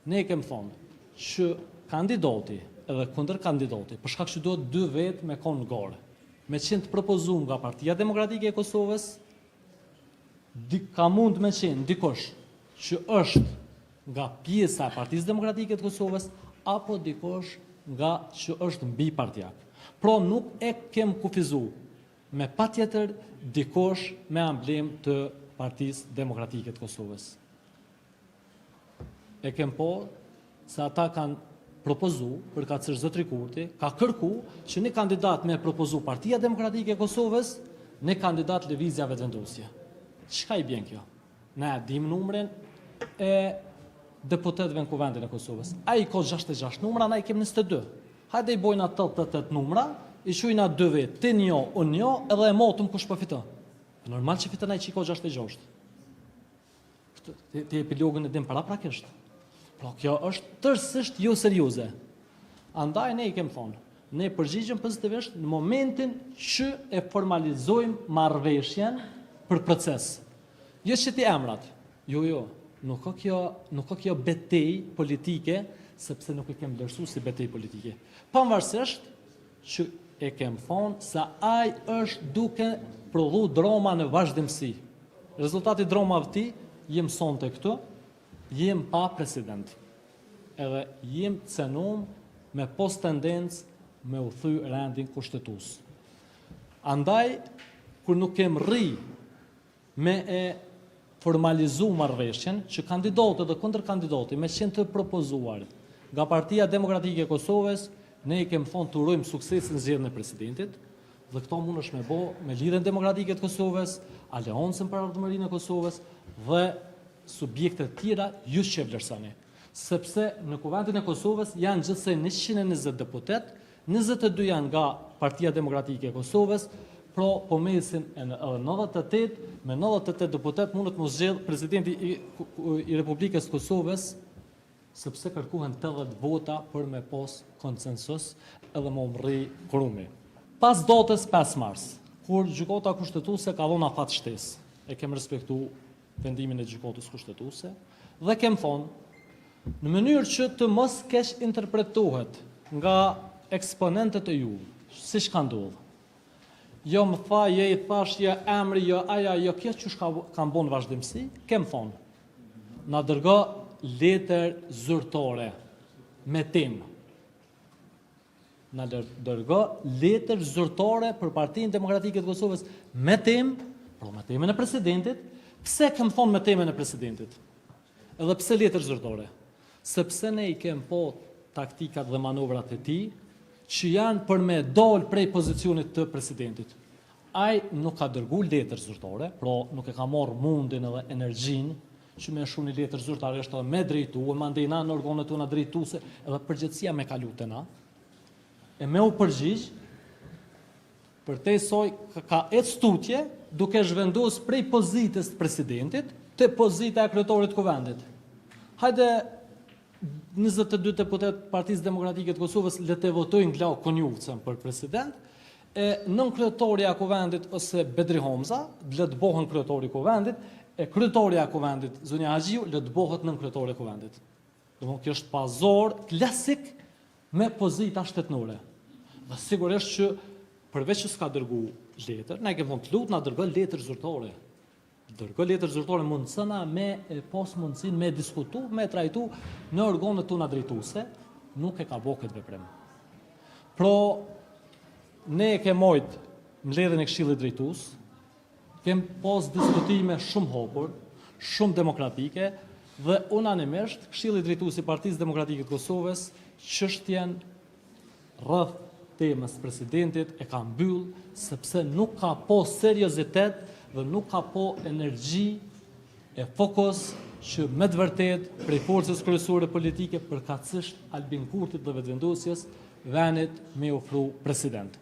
ne kemi thonë që kandidati edhe kundër kandidati, për shkak që duhet 2 vetë me konë në gore, me qenë të propozuar nga Partia Demokratike e Kosovës, ka mund me qenë dikush që është nga pjesa e Partisë Demokratike të Kosovës, apo dikush nga që është mbi partijak. Pro nuk e kem kufizu me patjetër dikush me amblem të Partisë Demokratike të Kosovës. E kem po se ata kanë propozu, për ka cërë Zotri Kurti, ka kërku që një kandidat me propozu Partia Demokratike e Kosovës, një kandidat Lëvizja Vetëvendosje. Çka i bjen kjo? Ne dim numrin e deputetëve në Kuvendin e Kosovës. Ai ka 66 numra, na i kem 22. Hajde i bojna 88 numra, i shujna 2 vetë, ti njo, unë njo, edhe e motëm kush po fiton. Normal që fiton ai që i ka 66. Ti epilogën e dim paraprakisht. Pra kjo është tërësisht jo serioze. Andaj ne i kem thonë, ne përgjigjem pozitivisht në momentin që e formalizojmë marrëveshjen për proces. Jo që ti emrat. Jo. Nuk ka kjo betej politike, sepse nuk e kem vlerësuar si betej politike. Pavarësisht që e kem thonë se ai është duke prodhu drama në vazhdimsi. Rezultati dramave të tij jem sonte këtu, jem pa president. Edhe jem cenum me post tendencë me u thy rendin kushtetues. Andaj, kur nuk kem rri me e formalizu marrëveshjen që kandidatët dhe kundërkandidatët me qenë të propozuar nga Partia Demokratike e Kosovës, ne i kem thonë të urojmë suksesin në zgjedhjen e presidentit, dhe këto mund është me bo me Lidhjen Demokratike të Kosovës, Aleancën për Ardhmërinë e Kosovës dhe subjekte tjera ju që vlerësoni. Sepse në Kuvendin e Kosovës janë gjithsej 120 deputet, 22 janë nga Partia Demokratike e Kosovës, po mesin e 98, me 98 deputet mundet më zgjedh presidenti i Republikës Kosovës, sepse kërkuhen 80 vota për me pos konsensus edhe më mri kurumi. Pas datës 5 mars, kur gjykata kushtetuese ka dhënë afat shtesë, e kem respektu vendimin e gjykatës kushtetuese, dhe kem thonë, në mënyrë që të mos keq interpretohet nga eksponentët e ju, siç ka ndodhur. Jo më tha, je i thash, je emri, jo aja, jo kjo që kam bon vazhdimsi, kem thonë, na dërgo letër zyrtare me temë. Na dërgo letër zyrtare për Partinë Demokratike të Kosovës me temë, me temën e presidentit. Pse kem thonë me temën e presidentit? Edhe pse letër zyrtare? Sepse ne i kem po taktikat dhe manovrat e tij, që janë për me dal prej pozicionit të presidentit. Ai nuk ka dërgu letër zyrtare, pra nuk e ka marrë mundin edhe energjin që me shu një letër zyrtare është edhe me drejtu, e mandejna në organet tona drejtuese, edhe përgjithësia me kalu të na, e me u përgjigj, për te soj ka tutje, duke zhvendos prej pozitës të presidentit, të pozita e kryetorit Kuvendit. Hajde 22 deputet Partisë Demokratike të Kosovës le të votojnë Glau Konjuvcën për president, e nën kryetorja e Kuvendit ose Bedri Homza le të bëhen kryetori i Kuvendit, e kryetorja e Kuvendit Zonja Haxhiu le të bëhet nën kryetori i Kuvendit. Domthonë kjo është pazor klasik me pozita shtetnore. Dhe sigurisht që përveç që s'ka dërgu letër, ne kemi thonë të lutë na dërgo letër zyrtare. Dërgo letër zyrtare mundësëna me pas mundësin me diskutu, me trajtu në organet tona drejtuese, nuk e ka bo këtë veprim. Pro, ne e ke mojt mbledhjen e Këshillit Drejtues, kem pas diskutime shumë hapur, shumë demokratike, dhe unanimisht Këshilli Drejtues i Partisë Demokratike të Kosovës çështjen rreth temës presidentit e ka mbyll, sepse nuk ka po seriozitet dhe nuk ka po energji e fokus që me të vërtet prej forcës kryesore politike përkatësisht Albin Kurtit dhe Vetëvendosjes venit me ofru president.